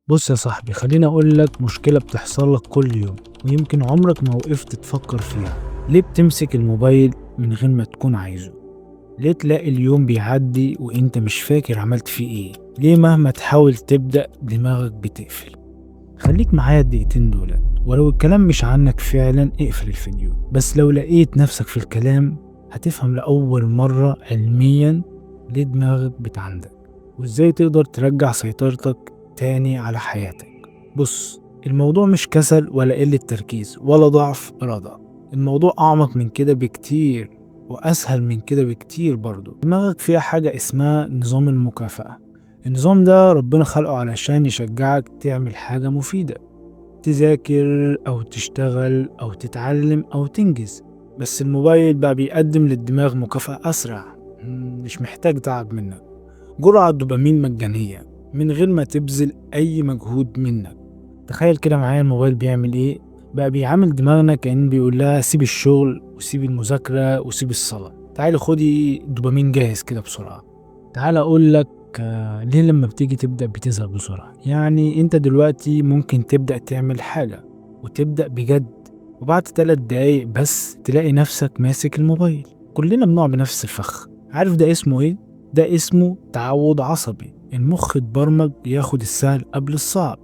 بص يا صاحبي، خليني اقول لك مشكلة بتحصل لك كل يوم ويمكن عمرك ما وقفت تفكر فيها. ليه بتمسك الموبايل من غير ما تكون عايزه؟ ليه تلاقي اليوم بيعدي وانت مش فاكر عملت فيه ايه؟ ليه مهما تحاول تبدأ دماغك بتقفل؟ خليك معايا الدقيقتين دول، ولو الكلام مش عنك فعلا اقفل الفيديو. بس لو لقيت نفسك في الكلام هتفهم لأول مرة علميا ليه دماغك بتعندك وازاي تقدر ترجع سيطرتك تاني على حياتك. بص، الموضوع مش كسل ولا قلة تركيز ولا ضعف إرادة. الموضوع أعمق من كده بكتير وأسهل من كده بكتير. برضو دماغك فيها حاجة اسمها نظام المكافأة. النظام ده ربنا خلقه علشان يشجعك تعمل حاجة مفيدة، تذاكر أو تشتغل أو تتعلم أو تنجز. بس الموبايل بقى بيقدم للدماغ مكافأة أسرع، مش محتاج تعب منك، جرعة دوبامين مجانية من غير ما تبذل أي مجهود منك. تخيل كده معايا الموبايل بيعمل إيه؟ بقى بيعامل دماغنا كأن بيقول لها سيب الشغل وسيب المذاكرة وسيب الصلاة، تعالي خدي دوبامين جاهز كده بسرعة. تعال أقول لك ليه لما بتيجي تبدأ بتزهق بسرعة. يعني انت دلوقتي ممكن تبدأ تعمل حاجة وتبدأ بجد، وبعد 3 دقايق بس تلاقي نفسك ماسك الموبايل. كلنا بنقع بنفس الفخ. عارف ده اسمه ايه؟ ده اسمه تعود عصبي. المخ اتبرمج ياخد السهل قبل الصعب،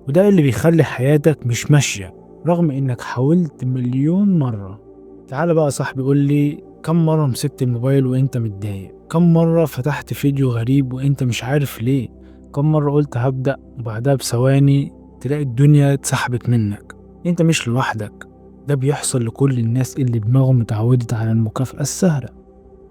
وده اللي بيخلي حياتك مش ماشية رغم انك حاولت مليون مرة. تعال بقى يا صاحبي قول لي، كم مرة مسكت الموبايل وانت متضايق؟ كم مرة فتحت فيديو غريب وانت مش عارف ليه؟ كم مرة قلت هبدأ وبعدها بثواني تلاقي الدنيا اتسحبت منك؟ انت مش لوحدك، ده بيحصل لكل الناس اللي دماغهم اتعودت على المكافأة السهلة.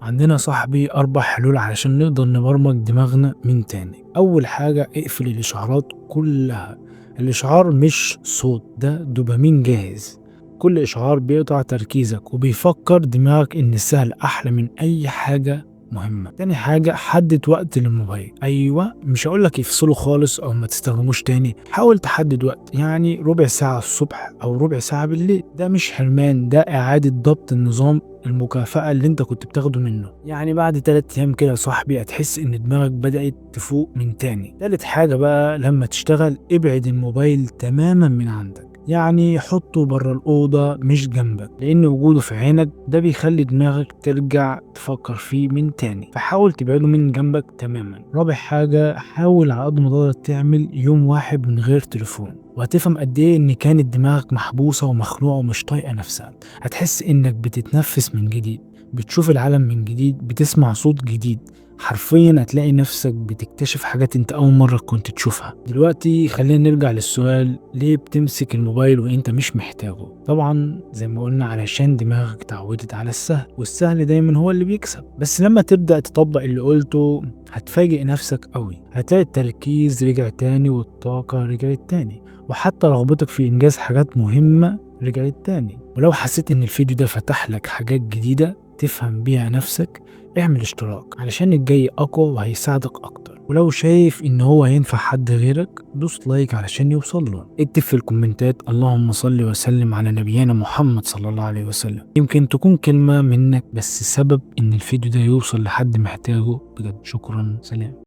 عندنا صاحبي 4 حلول علشان نقدر نبرمج دماغنا من تاني. أول حاجة، اقفل الإشعارات كلها. الإشعار مش صوت، ده دوبامين جاهز. كل إشعار بيقطع تركيزك وبيفكر دماغك إن السهل أحلى من أي حاجة مهمة. تاني حاجة، حدد وقت للموبايل. أيوة، مش هقولك يفصله خالص أو ما تستخدموش تاني، حاول تحدد وقت، يعني ربع ساعة الصبح أو ربع ساعة بالليل. ده مش حرمان، ده إعادة ضبط النظام المكافأة اللي انت كنت بتاخده منه. يعني بعد 3 ايام كده يا صاحبي هتحس ان دماغك بدأت تفوق من تاني. تالت حاجة بقى، لما تشتغل ابعد الموبايل تماما من عندك، يعني حطه بره الأوضة مش جنبك، لأن وجوده في عينك ده بيخلي دماغك ترجع تفكر فيه من تاني، فحاول تبعده من جنبك تماما. رابع حاجة، حاول على قد ما تقدر تعمل يوم واحد من غير تليفون، وهتفهم قد ايه ان كانت دماغك محبوسة ومخنوقة ومش طايقة نفسها. هتحس انك بتتنفس من جديد، بتشوف العالم من جديد، بتسمع صوت جديد. حرفيا هتلاقي نفسك بتكتشف حاجات انت اول مرة كنت تشوفها. دلوقتي خلينا نرجع للسؤال، ليه بتمسك الموبايل وانت مش محتاجه؟ طبعا زي ما قلنا علشان دماغك اتعودت على السهل، والسهل دايما هو اللي بيكسب. بس لما تبدأ تطبق اللي قلته هتفاجئ نفسك قوي. هتلاقي التركيز رجع تاني والطاقة رجعت تاني، وحتى رغبتك في انجاز حاجات مهمة رجعت تاني. ولو حسيت ان الفيديو ده فتح لك حاجات جديدة تفهم بيها نفسك، اعمل اشتراك علشان الجاي اقوى وهيساعدك اكتر. ولو شايف ان هو هينفع حد غيرك دوس لايك علشان يوصل له. اكتب في الكومنتات اللهم صل وسلم على نبينا محمد صلى الله عليه وسلم. يمكن تكون كلمة منك بس سبب ان الفيديو ده يوصل لحد محتاجه. بجد شكرا، سلام.